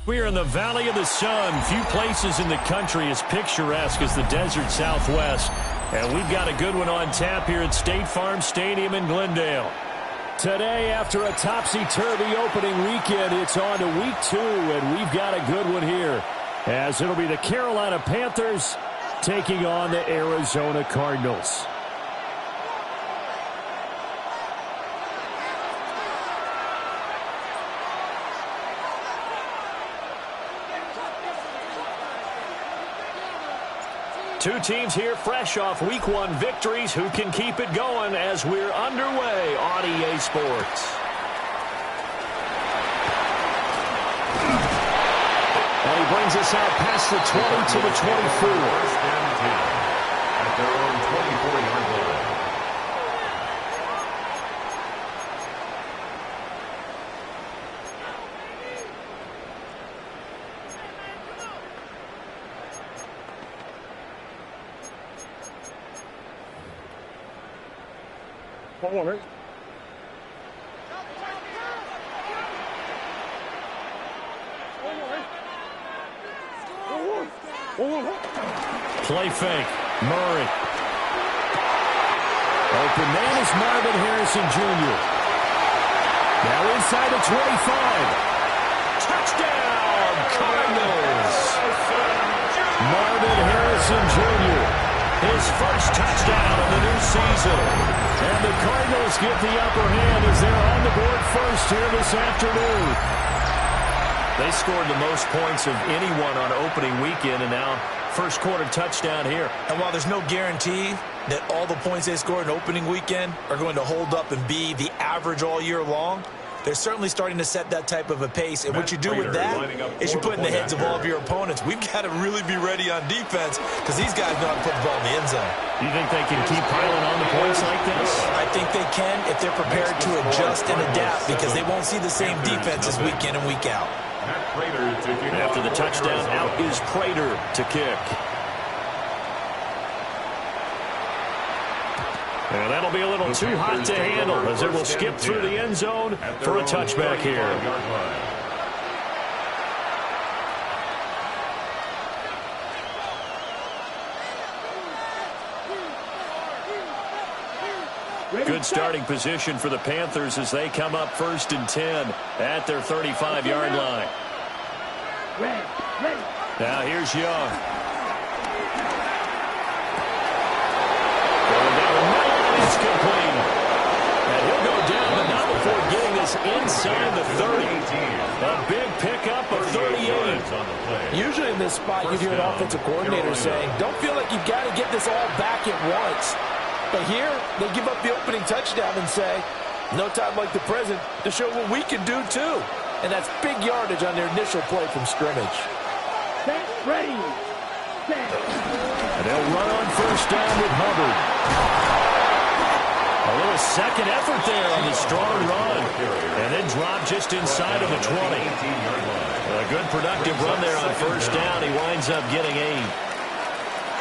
We are in the Valley of the Sun. Few places in the country as picturesque as the desert Southwest. And we've got a good one on tap here at State Farm Stadium in Glendale. Today, after a topsy-turvy opening weekend, it's on to week 2, and we've got a good one here, as it'll be the Carolina Panthers taking on the Arizona Cardinals. Two teams here fresh off Week 1 victories. Who can keep it going as we're underway on EA Sports? And he brings us out past the 20 to the 24. At their own 24-yard line. One more, right? Play fake. Murray. Open man is Marvin Harrison Jr. Now inside the 25. Touchdown, Cardinals. Marvin Harrison Jr. His first touchdown of the new season. And the Cardinals get the upper hand as they're on the board first here this afternoon. They scored the most points of anyone on opening weekend, and now first quarter touchdown here. And while there's no guarantee that all the points they scored in opening weekend are going to hold up and be the average all year long, they're certainly starting to set that type of a pace. And what you do with that is you put in the heads of all of your opponents, we've got to really be ready on defense because these guys know how to put the ball in the end zone. You think they can keep piling on the points like this? I think they can if they're prepared to adjust and adapt because they won't see the same defenses week in and week out. After the touchdown, out is Prater to kick. And that'll be a little too hot to handle as it will skip through the end zone for a touchback here. Good starting position for the Panthers as they come up 1st and 10 at their 35-yard line. Now here's Young. It's complete. And he'll go down, but not before getting this inside the 30. A big pickup of 38. Usually in this spot, you hear an offensive coordinator saying, don't feel like you've got to get this all back at once. But here, they give up the opening touchdown and say, no time like the present to show what we can do too. And that's big yardage on their initial play from scrimmage. Ready. And they'll run on first down with Hubbard. A little second effort there on the strong run. And then drop just inside of the 20. A good productive run there on first down. He winds up getting 8.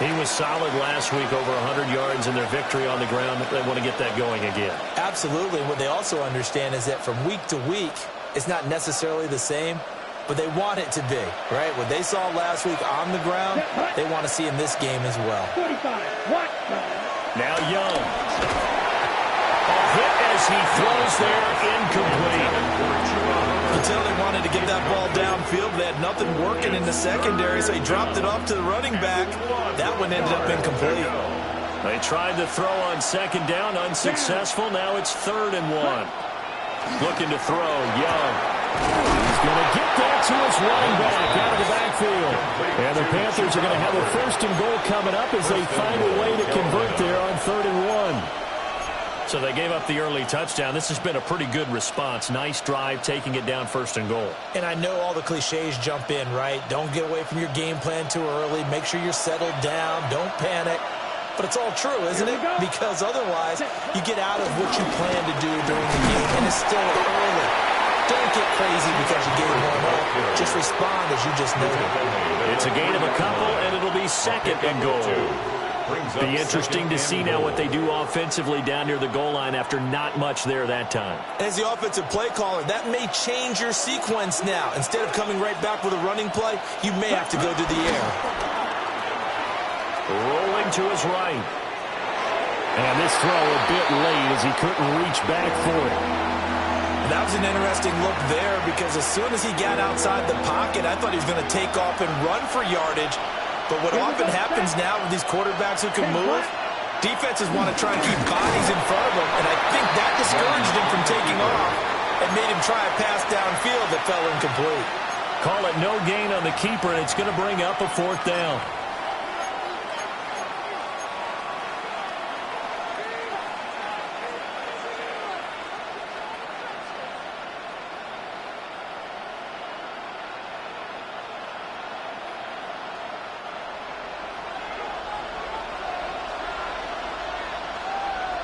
He was solid last week, over 100 yards in their victory on the ground. They want to get that going again. Absolutely. What they also understand is that from week to week, it's not necessarily the same, but they want it to be, right? What they saw last week on the ground, they want to see in this game as well. 45. What? Now Young. A hit as he throws there, incomplete. Until they wanted to get that ball downfield, they had nothing working in the secondary, so he dropped it off to the running back. That one ended up incomplete. They tried to throw on second down, unsuccessful. Now it's 3rd and 1. Looking to throw, Young. He's going to get that to his running back out of the backfield. And the Panthers are going to have a 1st and goal coming up as they find a way to convert there on 3rd and 1. So they gave up the early touchdown. This has been a pretty good response. Nice drive, taking it down 1st and goal. And I know all the cliches jump in, right? Don't get away from your game plan too early. Make sure you're settled down. Don't panic. But it's all true, isn't it? Because otherwise, you get out of what you plan to do during the game, and it's still early. Don't get crazy because you gave one up. Just respond as you just noted. It's a gain of a couple, and it'll be 2nd and goal. Be interesting to see now what they do offensively down near the goal line after not much there that time. As the offensive play caller, that may change your sequence now. Instead of coming right back with a running play, you may have to go to the air. Rolling to his right. And this throw a bit late as he couldn't reach back for it. That was an interesting look there because as soon as he got outside the pocket, I thought he was going to take off and run for yardage. But what often happens now with these quarterbacks who can move, defenses want to try and keep bodies in front of them, and I think that discouraged him from taking off and made him try a pass downfield that fell incomplete. Call it no gain on the keeper, and it's going to bring up a 4th down.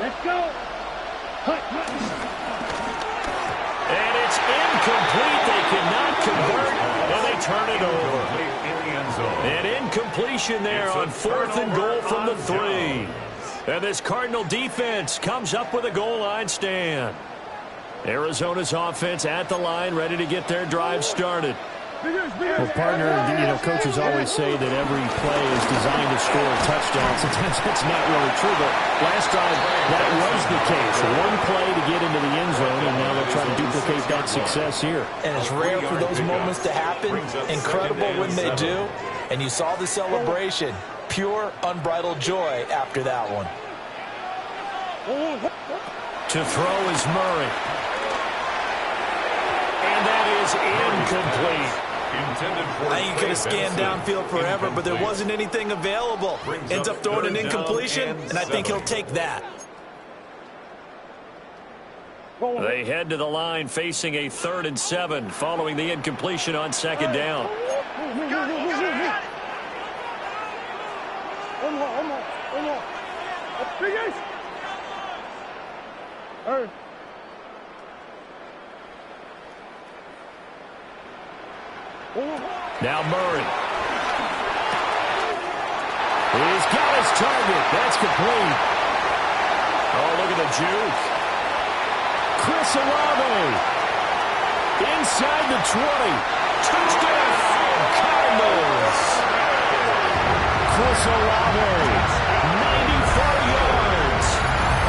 Let's go. And it's incomplete. They cannot convert, and they turn it over. An incompletion there on 4th and goal from the 3. And this Cardinal defense comes up with a goal line stand. Arizona's offense at the line, ready to get their drive started. Well, partner, coaches always say that every play is designed to score a touchdown. Sometimes that's not really true, but last drive, that was the case. One play to get into the end zone, and now they'll try to duplicate that success here. And it's rare for those moments to happen. Incredible when they do. And you saw the celebration. Pure, unbridled joy after that one. To throw is Murray. And that is incomplete. I think he could have scanned downfield forever, but there wasn't anything available. Ends up throwing an incompletion, and I think he'll take that. They head to the line facing a 3rd and 7 following the incompletion on 2nd down. Now Murray. He's got his target. That's complete. Oh, look at the juke. Chris Olave. Inside the 20. Touchdown, Cardinals. Chris Olave. 94 yards.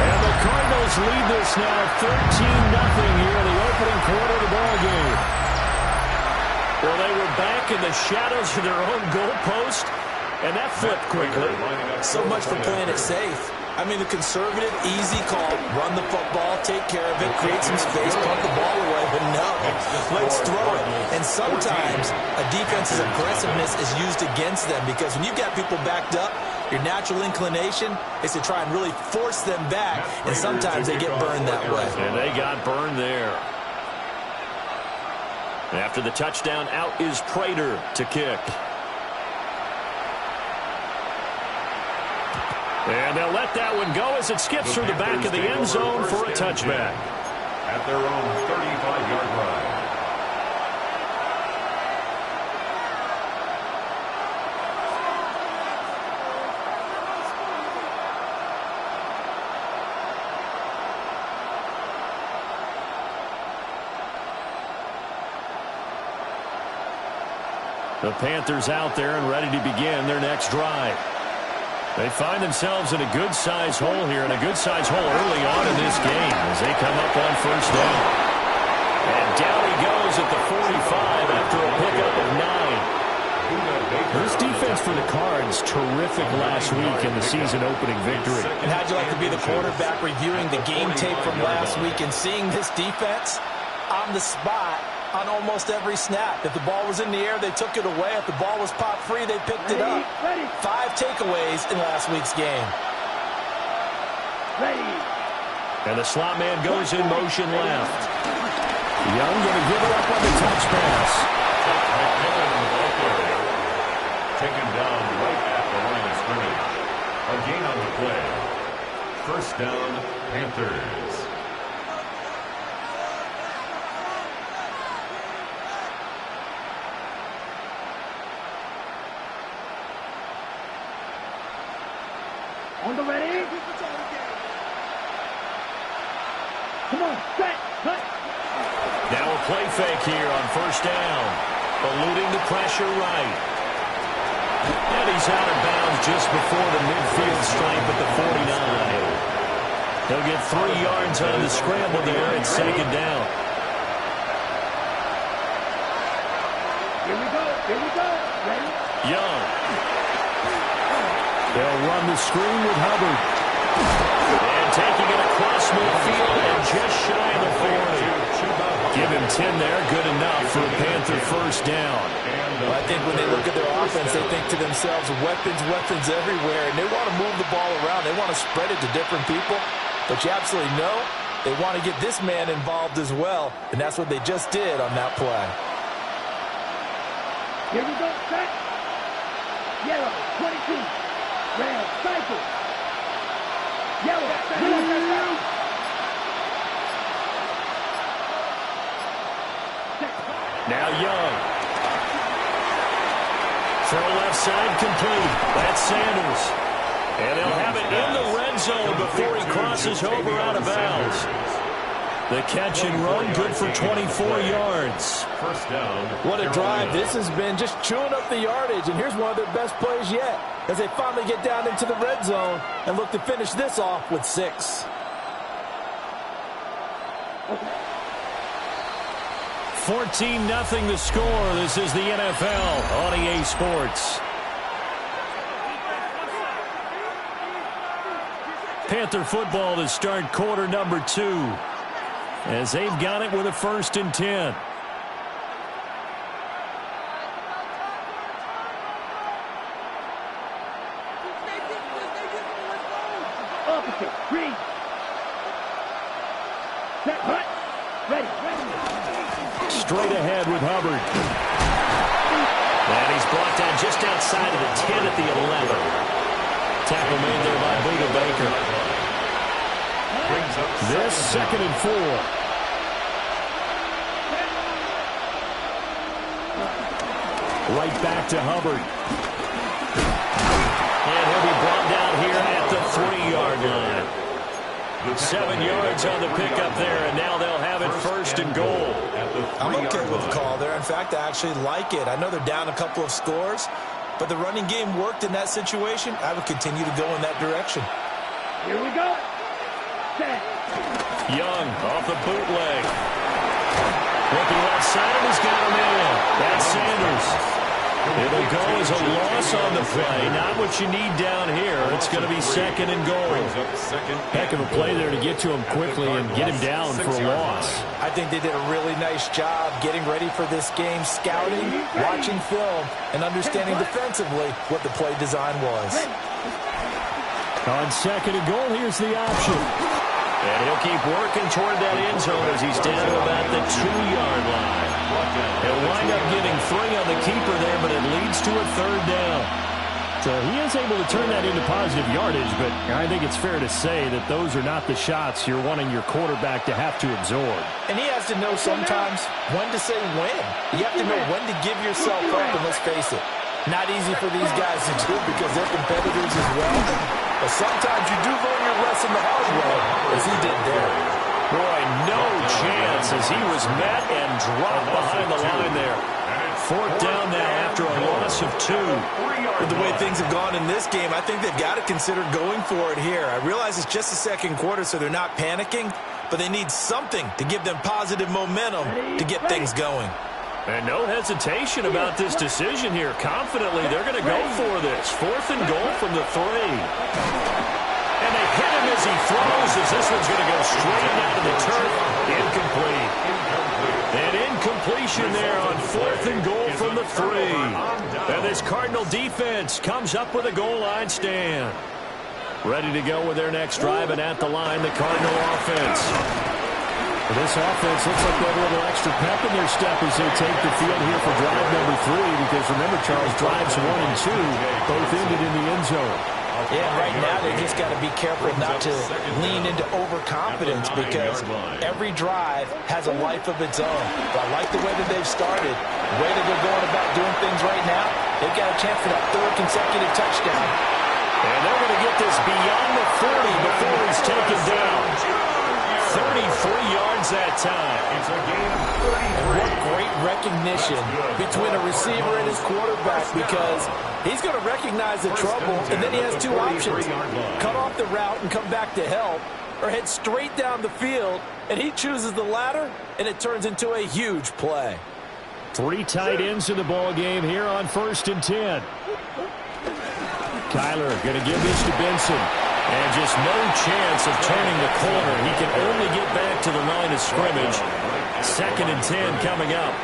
And the Cardinals lead this now 13-0 here in the opening quarter of the ballgame. Well, they were back in the shadows of their own goalpost, and that flipped quickly. So much for playing it safe. I mean, the conservative, easy call, run the football, take care of it, create some space, punt the ball away, but no, let's throw it. And sometimes a defense's aggressiveness is used against them because when you've got people backed up, your natural inclination is to try and really force them back, and sometimes they get burned that way. And they got burned there. After the touchdown, out is Prater to kick. And they'll let that one go as it skips through the back of the end zone for a touchback. At their own 35-yard line. The Panthers out there and ready to begin their next drive. They find themselves in a good-sized hole here, and a good-sized hole early on in this game as they come up on 1st down. And down he goes at the 45 after a pickup of 9. This defense for the Cards, terrific last week in the season-opening victory. And how'd you like to be the quarterback reviewing the game tape from last week and seeing this defense on the spot on almost every snap? If the ball was in the air, they took it away. If the ball was pop free, they picked it up. 5 takeaways in last week's game. And the slot man goes in motion left. Young going to give it up on the touch pass. Taken down right at the line of scrimmage. A gain on the play. First down, Panthers. On the ready. Come on, set, cut. Now a play fake here on first down. Eluding the pressure right. And he's out of bounds just before the midfield stripe at the 49. He'll get 3 yards on the scramble there. It's second down. Here we go, here we go. Ready? Young. They'll run the screen with Hubbard. And taking it across midfield and just shy of the 40. Give him 10 there. Good enough for a Panther first down. Well, I think when they look at their offense, they think to themselves, weapons, weapons everywhere, and they want to move the ball around. They want to spread it to different people. But you absolutely know they want to get this man involved as well, and that's what they just did on that play. Here we go, set. Yellow, 22. Red, cycle. Yellow, blue. Now Young. Throw left side complete. That's Sanders. And they'll have it in the red zone before he crosses over out of bounds. The catch and run good for 24 yards. First down. What a drive. This has been just chewing up the yardage, and here's one of their best plays yet as they finally get down into the red zone and look to finish this off with 6. 14-0 the score. This is the NFL on EA Sports. Panther football to start quarter number 2 as they've got it with a 1st and 10. Opposite, green. Set, hut. Ready, ready. Straight ahead with Hubbard. And he's brought down just outside of the 10 at the 11. Tackle made there by Buda Baker. This 2nd and 4. Right back to Hubbard. And he'll be brought down here at the 3-yard line. 7 yards on the pickup there, and now they'll have it 1st and goal. I'm okay with the call there. In fact, I actually like it. I know they're down a couple of scores, but the running game worked in that situation. I would continue to go in that direction. Here we go. Set. Young off the bootleg. Looking left side, and he's got him in. That's Sanders. It'll go as a loss on the play. Not what you need down here. It's going to be 2nd and goal. Heck of a play there to get to him quickly and get him down for a loss. I think they did a really nice job getting ready for this game, scouting, watching film, and understanding defensively what the play design was. On 2nd and goal, here's the option. And he'll keep working toward that end zone as he's down to about the 2-yard line. He'll wind up getting 3 on the keeper there, but it leads to a 3rd down. So he is able to turn that into positive yardage, but I think it's fair to say that those are not the shots you're wanting your quarterback to have to absorb. And he has to know sometimes when to say when. You have to know when to give yourself up, and let's face it, not easy for these guys to do because they're competitors as well. But sometimes you do learn your lesson the hard way, as he did there. Boy, no chance as he was met and dropped behind the line there. 4th down now after a loss of 2. With the way things have gone in this game, I think they've got to consider going for it here. I realize it's just the 2nd quarter, so they're not panicking, but they need something to give them positive momentum to get things going. And no hesitation about this decision here. Confidently, they're going to go for this. 4th and goal from the 3. And they hit him as he throws, as this one's going to go straight out of the turf. Incomplete. An incompletion there on 4th and goal from the 3. And this Cardinal defense comes up with a goal line stand. Ready to go with their next drive, and at the line, the Cardinal offense. This offense looks like they have a little extra pep in their step as they take the field here for drive number 3, because remember, Charles, drives 1 and 2 both ended in the end zone. Yeah, right now they just got to be careful not to lean into overconfidence, because every drive has a life of its own. But I like the way that they've started, the way that they're going about doing things right now. They've got a chance for that 3rd consecutive touchdown. And they're going to get this beyond the 40 before he's taken down. 33 yards that time. It's a gain of 33. And what great recognition between a receiver and his quarterback, because he's going to recognize the trouble, and then he has 2 options. Cut off the route and come back to help, or head straight down the field, and he chooses the latter, and it turns into a huge play. 3 tight ends in the ball game here on 1st and 10. Kyler going to give this to Benson. And just no chance of turning the corner. He can only get back to the line of scrimmage. 2nd and 10 coming up.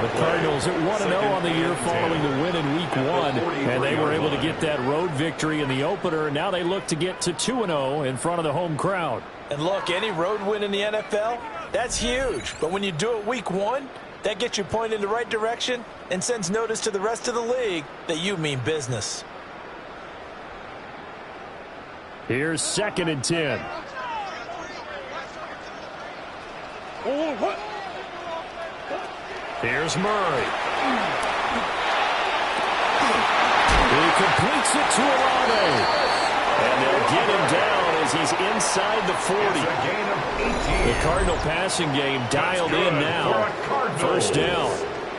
The Cardinals at 1-0 on the year following the win in Week 1. And they were able to get that road victory in the opener. Now they look to get to 2-0 in front of the home crowd. And look, any road win in the NFL, that's huge. But when you do it Week 1, that gets you pointed in the right direction and sends notice to the rest of the league that you mean business. Here's 2nd and 10. Here's Murray. He completes it to Olave. And they'll get him down as he's inside the 40. The Cardinal passing game dialed in now. 1st down.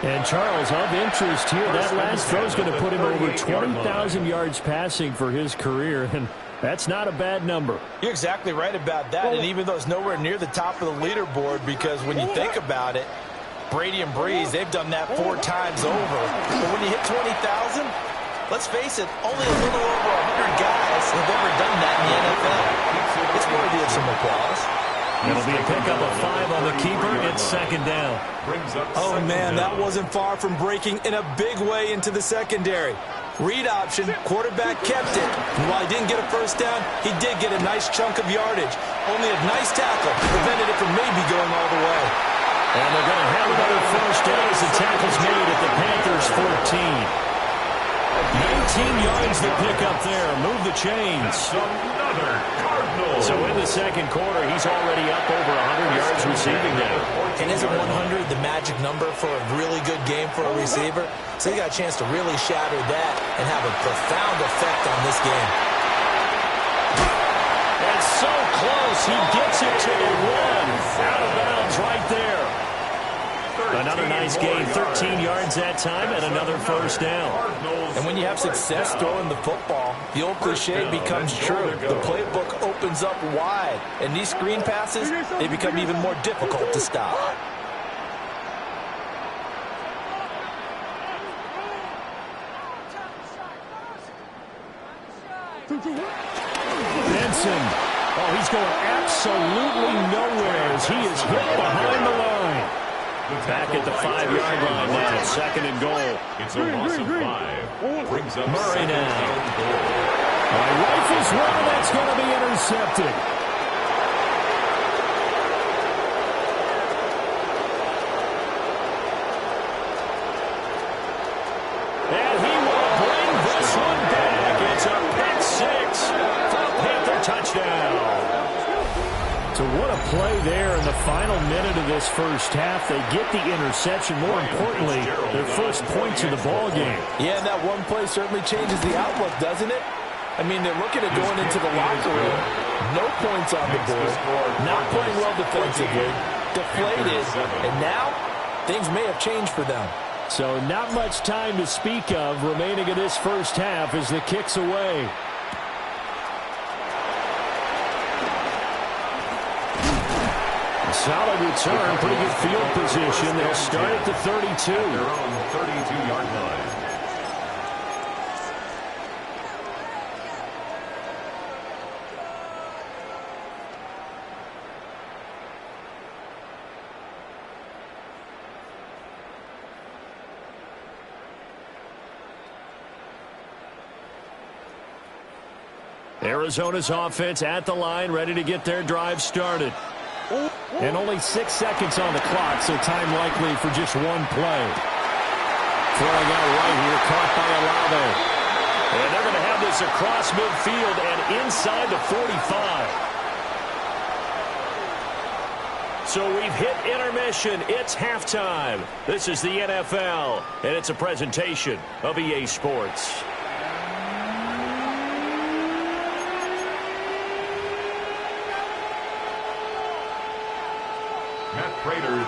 And Charles, of interest here, that last throw is going to put him over 20,000 yards passing for his career. And that's not a bad number. You're exactly right about that. And even though it's nowhere near the top of the leaderboard, because when you think about it, Brady and Breeze, they've done that 4 times over. But when you hit 20,000, let's face it, only a little over 100 guys have ever done that in the NFL. It's worthy of some applause. It'll be a pickup of 5 on the keeper. It's 2nd down. Oh, man, that wasn't far from breaking in a big way into the secondary. Read option, quarterback kept it. And while he didn't get a 1st down, he did get a nice chunk of yardage. Only a nice tackle prevented it from maybe going all the way. And they're going to have another 1st down as the tackle's made at the Panthers' 14. 19 yards to pick up there. Move the chains. So in the 2nd quarter, he's already up over 100 yards receiving now. And isn't 100 the magic number for a really good game for a receiver? So he got a chance to really shatter that and have a profound effect on this game. And so close, he gets it to the 1. Out of bounds right there. Another nice gain, 13 yards that time, and another 1st down. And when you have success throwing the football, the old cliche becomes true. The playbook opens up wide, and these screen passes, they become even more difficult to stop. Benson. Oh, he's going absolutely nowhere as he is hit behind the line. Back at the 5-yard line now, 2nd and goal. It's a loss of 5. Brings up Murray now. Rifles one, that's going to be intercepted. And he will bring this one back. It's a pick 6 for a Panther touchdown. So what a play there in the final minute of this 1st half. They get the interception. More importantly, their 1st points of the ball game. Yeah, and that one play certainly changes the outlook, doesn't it? I mean, they're looking at going into the locker room. No points on the board. Not playing well defensively. Deflated. And now, things may have changed for them. So not much time to speak of remaining in this 1st half as the kick's away. Solid return, pretty good field position. They'll start at the 32. Their own 32-yard line. Arizona's offense at the line, ready to get their drive started. And only 6 seconds on the clock, so time likely for just one play. Throwing out right here, caught by Olave. And they're going to have this across midfield and inside the 45. So we've hit intermission. It's halftime. This is the NFL, and it's a presentation of EA Sports.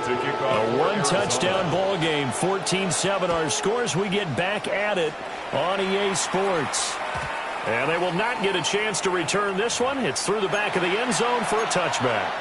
To kick off a one-touchdown ball game, 14-7 our scores. We get back at it on EA Sports. And they will not get a chance to return this one. It's through the back of the end zone for a touchback.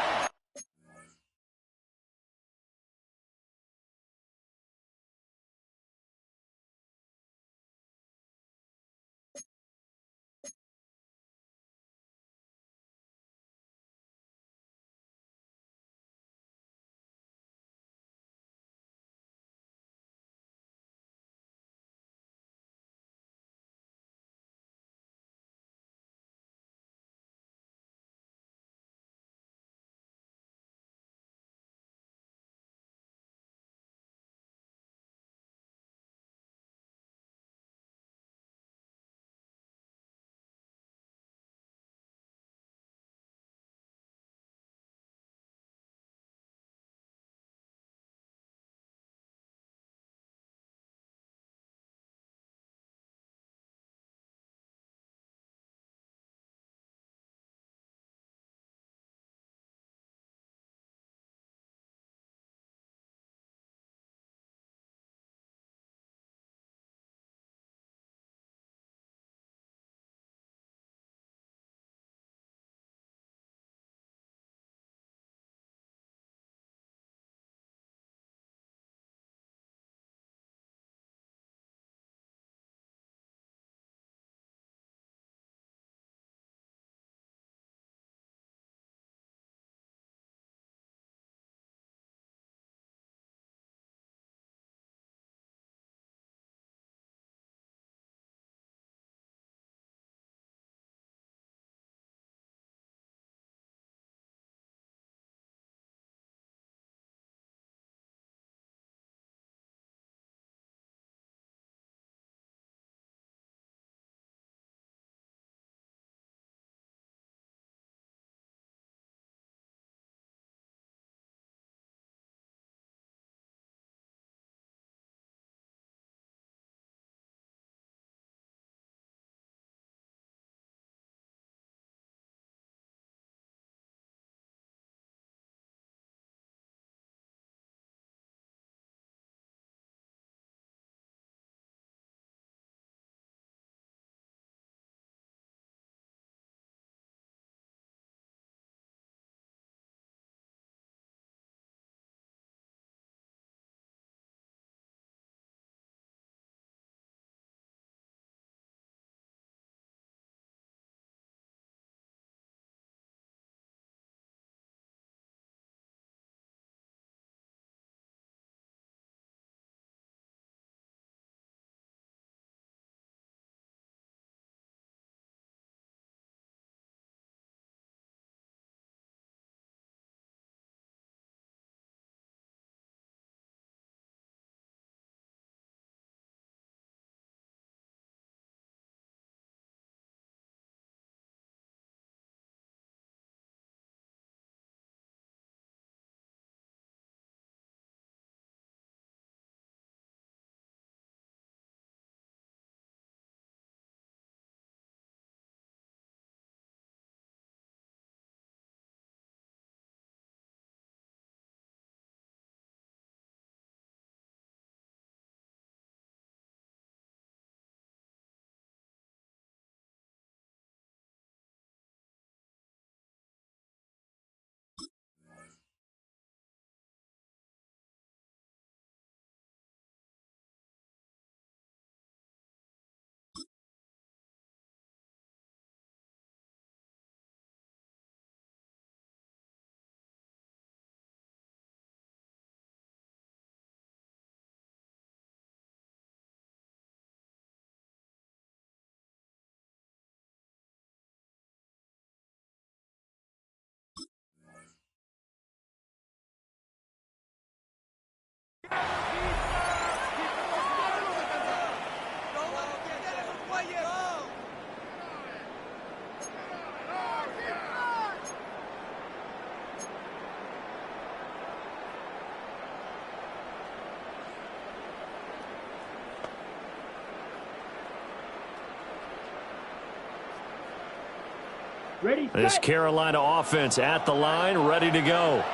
This Carolina offense at the line, ready to go.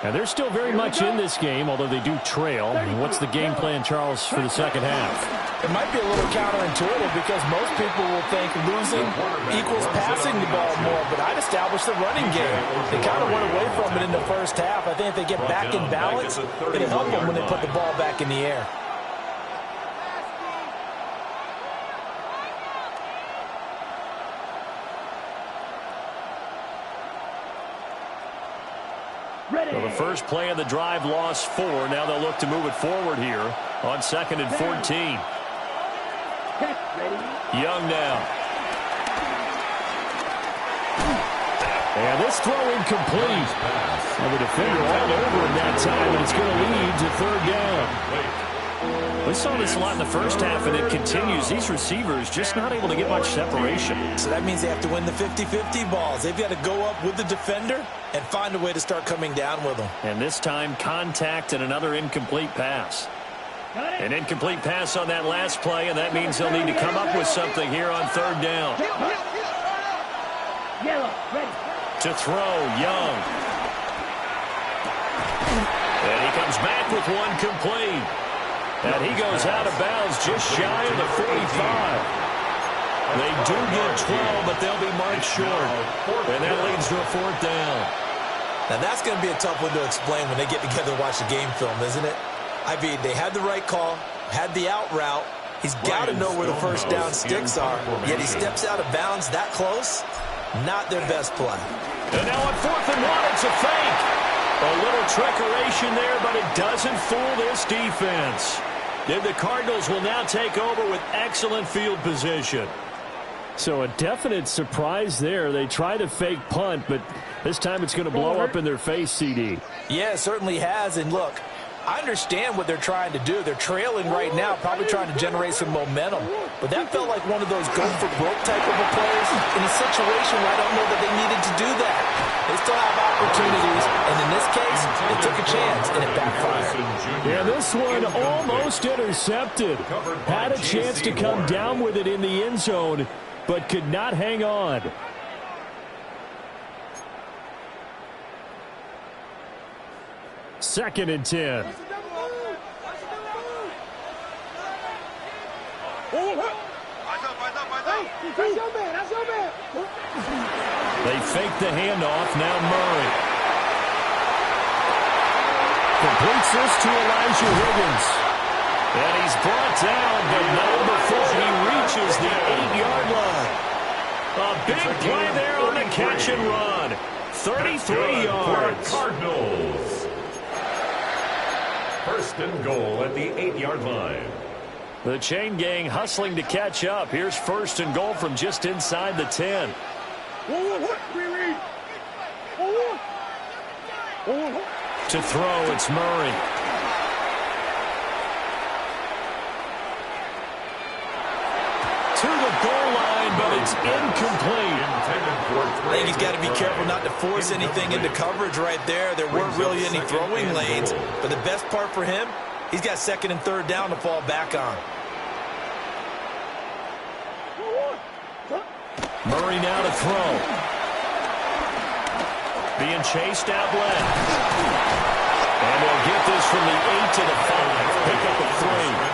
And they're still very much in this game, although they do trail. What's the game plan, Charles, for the second half? It might be a little counterintuitive because most people will think losing equals passing the ball more, but I'd establish the running game. They kind of went away from it in the first half. I think if they get back in balance, it'll help them when they put the ball back in the air. So the first play of the drive lost 4. Now they'll look to move it forward here on 2nd and 14. Young now. And this throw incomplete. And the defender all over him that time, and it's going to lead to 3rd down. We saw this a lot in the first half, and it continues. These receivers just not able to get much separation. So that means they have to win the 50-50 balls. They've got to go up with the defender and find a way to start coming down with them. And this time, contact and another incomplete pass. An incomplete pass on that last play, and that means they'll need to come up with something here on 3rd down. To throw, Young. And he comes back with one complete. And he goes out of bounds just shy of the 45. They do get 12, but they'll be marked short. And that leads to a 4th down. Now that's going to be a tough one to explain when they get together to watch the game film, isn't it? I mean, they had the right call, had the out route. He's got to know where the first down sticks are. Yet he steps out of bounds that close. Not their best play. And now on 4th and 1, it's a fake. A little trickeration there, but it doesn't fool this defense. And the Cardinals will now take over with excellent field position. So a definite surprise there. They try to fake punt, but this time it's going to blow up in their face, CD. Yeah, it certainly has. And look, I understand what they're trying to do. They're trailing right now, probably trying to generate some momentum. But that felt like one of those go-for-broke type of a plays in a situation where I don't know that they needed to do that. They still have opportunities, and in this case, they took a chance, and it backfired. Yeah, this one almost intercepted. Had a chance to come down with it in the end zone, but could not hang on. Second and 10. They fake the handoff. Now Murray. Completes this to Elijah Higgins. And he's brought down, but not before he reaches the 8-yard line. A big play there on the catch and run. 33 yards. Cardinals. 1st and goal at the 8-yard line. The chain gang hustling to catch up. Here's 1st and goal from just inside the 10. To throw, it's Murray. To the goal line, but it's incomplete. I think he's got to be careful not to force anything into coverage right there. There weren't really any throwing lanes, but the best part for him, he's got 2nd and 3rd down to fall back on. Murray now to throw. Being chased out left. And they'll get this from the 8 to the 5. Pick up a 3.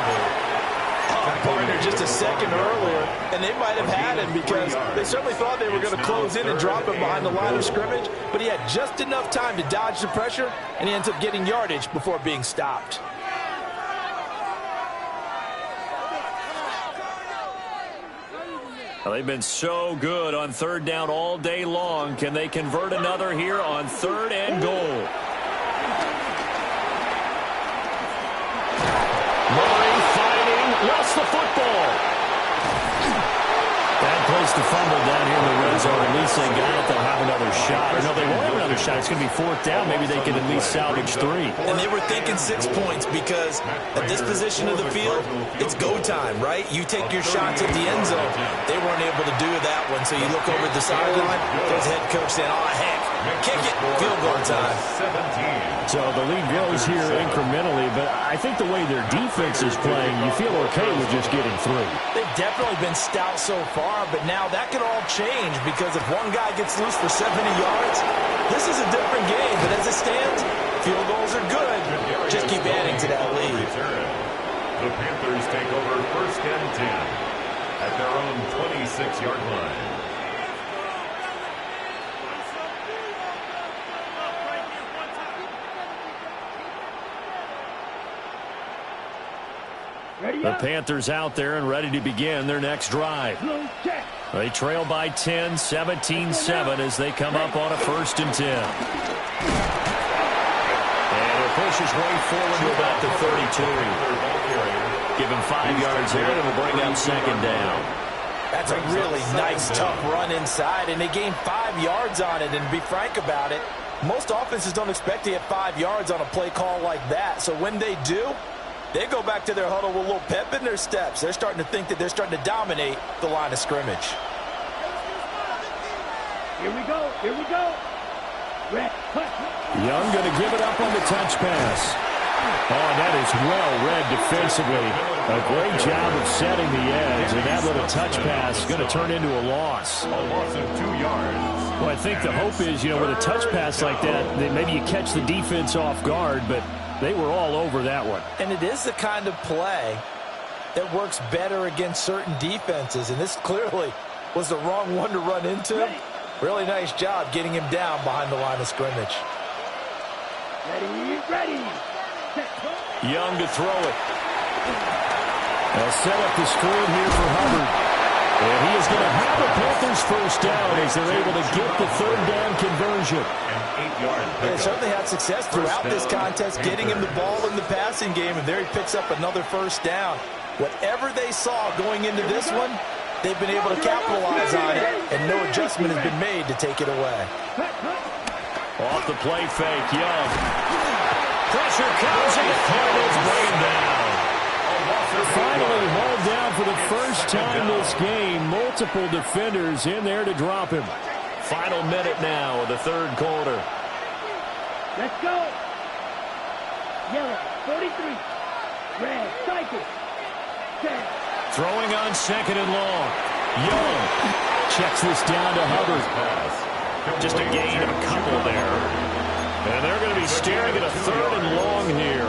Partner just a second earlier, and they might have had him because they certainly thought they were going to close in and drop him behind the line of scrimmage, but he had just enough time to dodge the pressure, and he ends up getting yardage before being stopped. Well, they've been so good on 3rd down all day long. Can they convert another here on 3rd and goal? Murray fighting, lost the football. Bad place to fumble down here in the red zone. At least they got it. They'll have another shot. Or no, they won't have another shot. It's going to be 4th down. Maybe they can at least salvage 3. And they were thinking 6 points because at this position of the field, it's go time, right? You take your shots at the end zone. They weren't able to do that one. So you look over at the sideline, there's head coach saying, oh, heck, kick it, field goal time. So the lead grows here incrementally, but I think the way their defense is playing, you feel okay with just getting 3. They've definitely been stout so far. are, but now that could all change because if one guy gets loose for 70 yards, this is a different game. But as it stands, field goals are good. Just keep adding to that lead. The Panthers take over 1st and 10 at their own 26-yard line. The Panthers out there and ready to begin their next drive. They trail by 10, 17-7 as they come up on a 1st and 10. And he'll push his way forward to about the 32. Give him 5 yards there, and will bring up 2nd down. That's a really nice, tough run inside, and they gained 5 yards on it. And to be frank about it, most offenses don't expect to get 5 yards on a play call like that. So when they do, they go back to their huddle with a little pep in their steps. They're starting to think that they're starting to dominate the line of scrimmage. Here we go. Here we go. Young going to give it up on the touch pass. Oh, that is well read defensively. A great job of setting the edge, and that little touch pass is going to turn into a loss. A loss of 2 yards. Well, I think the hope is, with a touch pass like that, that maybe you catch the defense off guard, but they were all over that one. And it is the kind of play that works better against certain defenses, and this clearly was the wrong one to run into. Really nice job getting him down behind the line of scrimmage. Ready. Young to throw it. They'll set up the screen here for Hubbard. And he is going to have the Panthers 1st down as they're able to get the 3rd down conversion. They certainly had success throughout this contest, getting him the ball in the passing game, and there he picks up another 1st down. Whatever they saw going into this one, they've been able to capitalize on it, and no adjustment has been made to take it away. Off the play fake, Young. Pressure comes, and the Cardinals bring him down. Finally hauled down for the first time this game. Multiple defenders in there to drop him. Final minute now of the 3rd quarter. Let's go. Yellow, 43. Red, cycle. 10. Throwing on 2nd and long. Young checks this down to Hubbard. Just a gain of a couple there. And they're going to be staring at a 3rd and long here.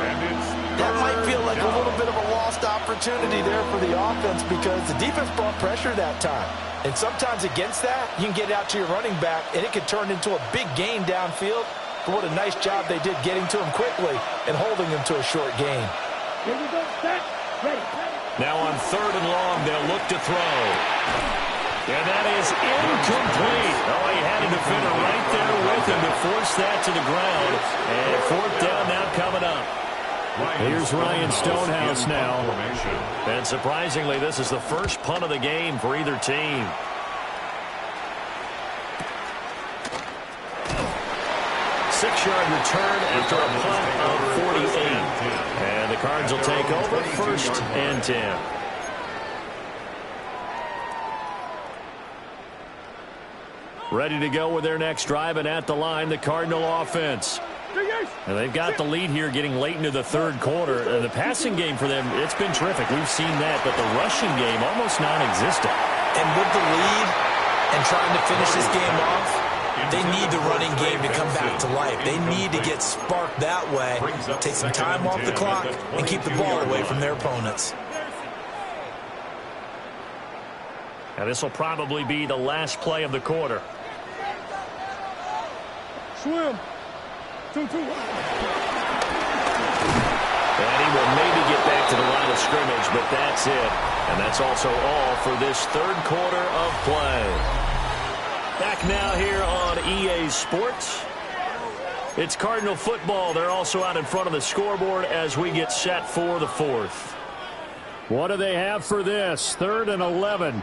That might feel like a little bit of a lost opportunity there for the offense because the defense brought pressure that time. And sometimes against that, you can get out to your running back, and it can turn into a big gain downfield. But what a nice job they did getting to him quickly and holding him to a short gain. Here we go. Set. Ready. Now on 3rd and long, they'll look to throw. And that is incomplete. Oh, he had a defender right there with him to force that to the ground. And 4th down now coming up. Here's Ryan Stonehouse now. And surprisingly, this is the first punt of the game for either team. Six-yard return after a punt of 48. And the Cards will take over 1st and 10. Ready to go with their next drive, and at the line, the Cardinal offense. And they've got the lead here getting late into the 3rd quarter. The passing game for them, it's been terrific. We've seen that, but the rushing game almost non-existent. And with the lead and trying to finish this game off, they need the running game to come back to life. They need to get sparked that way, take some time off the clock, and keep the ball away from their opponents. Now this will probably be the last play of the quarter. Swim. 2-2. And he will maybe get back to the line of scrimmage, but that's it. And that's also all for this 3rd quarter of play. Back now here on EA Sports. It's Cardinal football. They're also out in front of the scoreboard as we get set for the 4th. What do they have for this? 3rd and 11.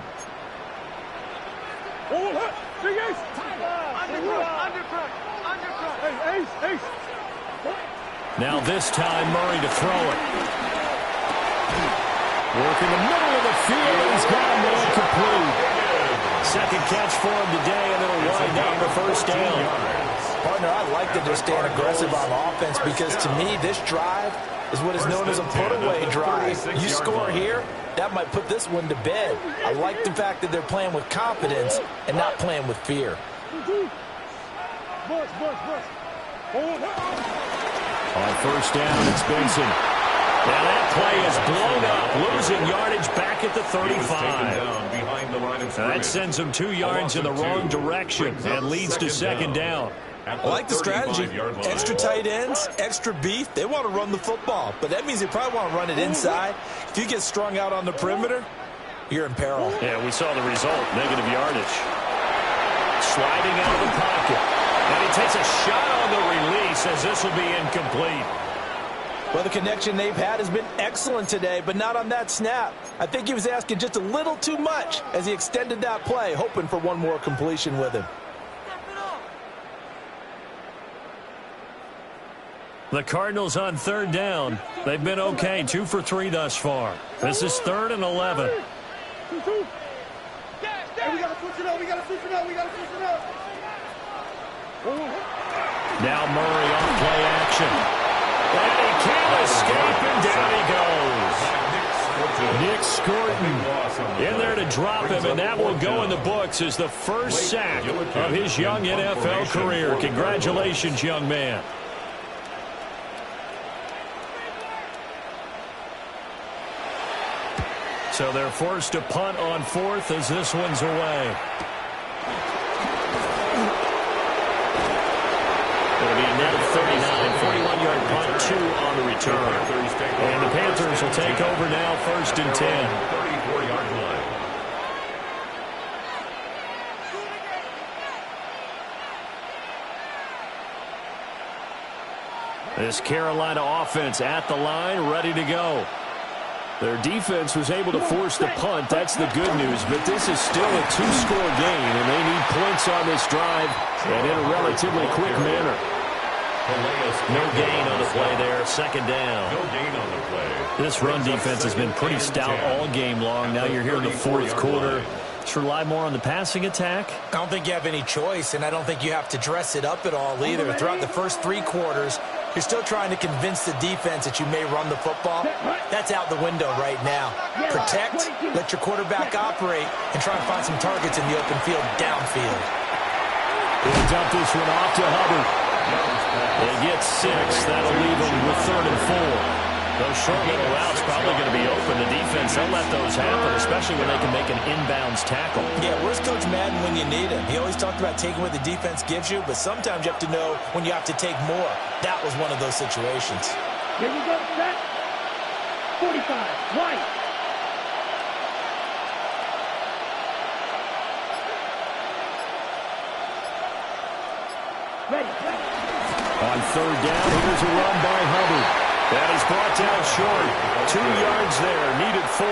Now this time Murray to throw it. Work in the middle of the field. He's got a man complete. Second catch for him today, and it'll wind up the 1st down. Partner, I like that they're staying aggressive on offense because to me this drive is what is known as a put-away drive. You score here, that might put this one to bed. I like the fact that they're playing with confidence and not playing with fear. On first down, it's Benson. Now that play is blown up, losing yardage back at the 35. That sends them 2 yards in the wrong direction and leads to second down. I like the strategy. Extra tight ends, extra beef. They want to run the football, but that means they probably want to run it inside. If you get strung out on the perimeter, you're in peril. Yeah, we saw the result, negative yardage. Sliding out of the pocket. And he takes a shot on the release as this will be incomplete. Well, the connection they've had has been excellent today, but not on that snap. I think he was asking just a little too much as he extended that play, hoping for one more completion with him. The Cardinals on third down. They've been okay, 2 for 3 thus far. This is 3rd and 11. Hey, we got to switch it up. We got to switch it up. We got to switch it up. Now Murray on play action. And he can't escape, and down he goes. Nick Scorton in there to drop him, and that will go in the books as the first sack of his young NFL career. Congratulations, young man. So they're forced to punt on 4th as this one's away. It'll be a net of 39, 41-yard punt, 2 on the return. And the Panthers will take over now, 1st and 10. 34-yard line. This Carolina offense at the line, ready to go. Their defense was able to force the punt. That's the good news. But this is still a 2-score game, and they need points on this drive and in a relatively quick manner. No gain on the play there. 2nd down. No gain on the play. This run defense has been pretty stout all game long. Now you're here in the 4th quarter. Let's rely more on the passing attack. I don't think you have any choice, and I don't think you have to dress it up at all either. Throughout the first 3 quarters, you're still trying to convince the defense that you may run the football. That's out the window right now. Protect, let your quarterback operate, and try and find some targets in the open field downfield. He'll dump this one off to Hubbard. They get 6. That'll leave them with 3rd and 4. Those short little routes probably going to be open. The defense, they'll let those happen, especially when they can make an inbounds tackle. Yeah, where's Coach Madden when you need him? He always talked about taking what the defense gives you, but sometimes you have to know when you have to take more. That was one of those situations. Here we go, set. 45, right. Ready. On 3rd down, here's a run by Hubbard. That is brought down short. 2 yards there, needed 4.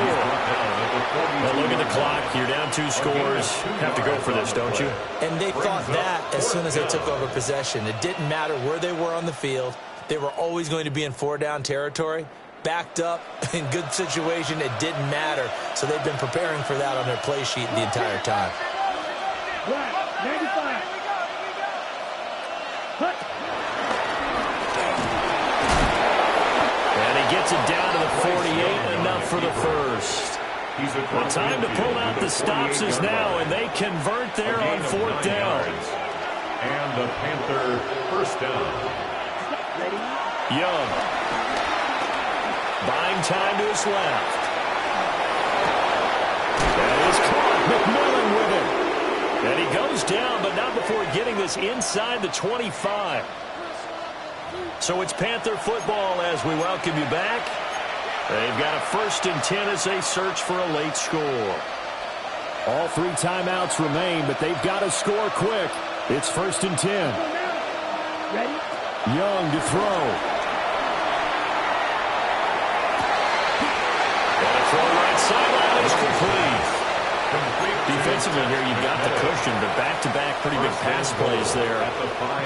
Well, look at the clock. You're down 2 scores. Have to go for this, don't you? And they thought that as soon as they took over possession. It didn't matter where they were on the field. They were always going to be in 4-down territory. Backed up, in good situation, it didn't matter. So they've been preparing for that on their play sheet the entire time. Right, 95. Hut. Gets it down to the 48, enough for the first. Well, time to pull out the stops is now, and they convert there on 4th down. And the Panther first down. Young. Buying time to his left. That is caught. McMillan with it. And he goes down, but not before getting this inside the 25. So it's Panther football as we welcome you back. They've got a 1st and 10 as they search for a late score. All 3 timeouts remain, but they've got to score quick. It's 1st and 10. Ready? Young to throw. And a throw right sideline is complete. Defensively here, you've got the cushion, but back-to-back pretty big pass plays there.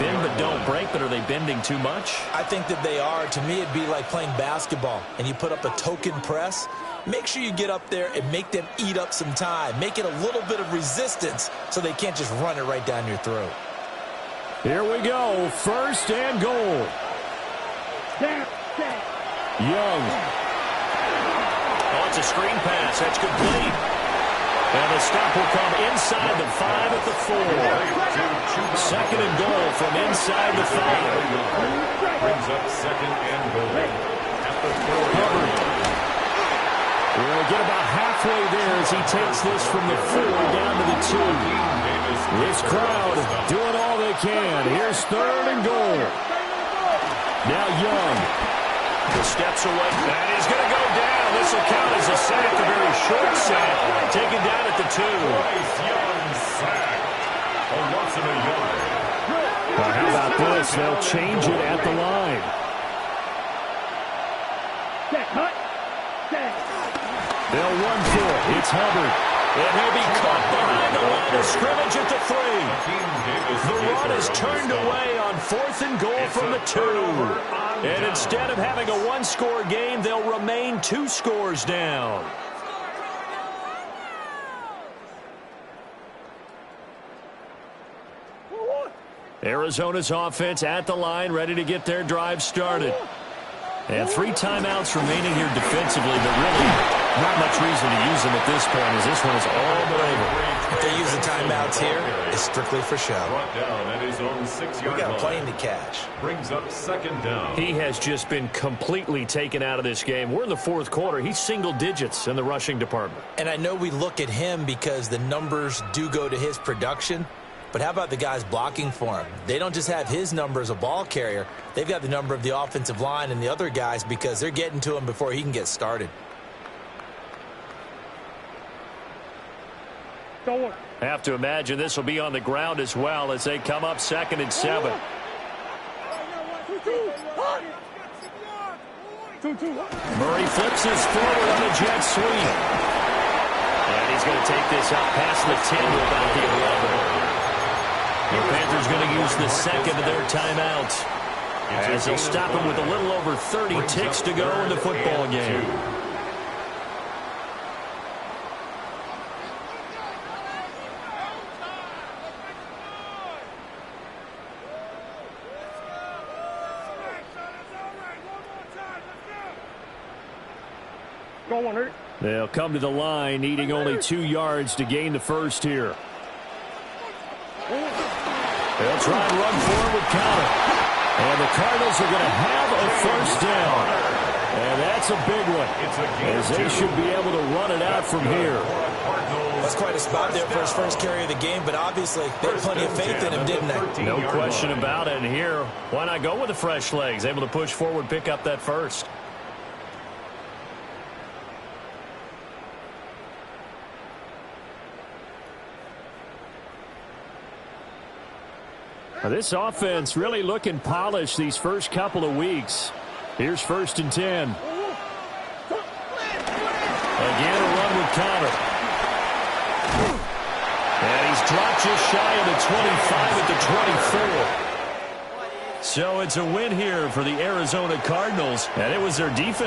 Bend but don't break, but are they bending too much? I think that they are. To me, it'd be like playing basketball, and you put up a token press. Make sure you get up there and make them eat up some time. Make it a little bit of resistance so they can't just run it right down your throat. Here we go. 1st and goal. Down, set. Young. Oh, it's a screen pass. That's complete. And the stop will come inside the 5 at the 4. Second and goal from inside the 5. Brings up second and goal at the 4. Hubbard will get about halfway there as he takes this from the 4 down to the 2. This crowd doing all they can. Here's third and goal. Now Young. The steps away, and he's going to go down. This will count as a sack, a very short sack, taken down at the 2. Young sack. A once in a yard. Well, how about this? They'll change it at the line. They'll run for it. It's Hubbard. And he'll be caught behind the line of scrimmage at the 3. The run is turned away on 4th and goal from the 2. And instead of having a one-score game, they'll remain 2 scores down. Arizona's offense at the line, ready to get their drive started. And 3 timeouts remaining here defensively, but really not much reason to use them at this point, as this one is all but over. If they use the timeouts here, it's strictly for show. Brought down at his own 6-yard We got a line. plane to catch. Brings up second down. He has just been completely taken out of this game. We're in the 4th quarter. He's single digits in the rushing department. And I know we look at him because the numbers do go to his production, but how about the guys blocking for him? They don't just have his number as a ball carrier. They've got the number of the offensive line and the other guys because they're getting to him before he can get started. Have to imagine this will be on the ground as well as they come up 2nd and 7. Murray flips his forward on a jet sweep. And he's going to take this out past the 10 to about the 11. The Panthers going to use the second of their timeouts, as they'll stop him with a little over 30 ticks to go in the football game. They'll come to the line, needing only 2 yards to gain the first here. They'll try and run forward with counter. And the Cardinals are going to have a first down. And that's a big one, as they should be able to run it out from here. That's quite a spot there for his first carry of the game, but obviously they had plenty of faith in him, didn't they? No question about it. And here, why not go with the fresh legs? Able to push forward, pick up that first. Now, this offense really looking polished these first couple of weeks. Here's 1st and 10. Again, a run with counter. And he's dropped just shy of the 25 at the 24. So it's a win here for the Arizona Cardinals, and it was their defense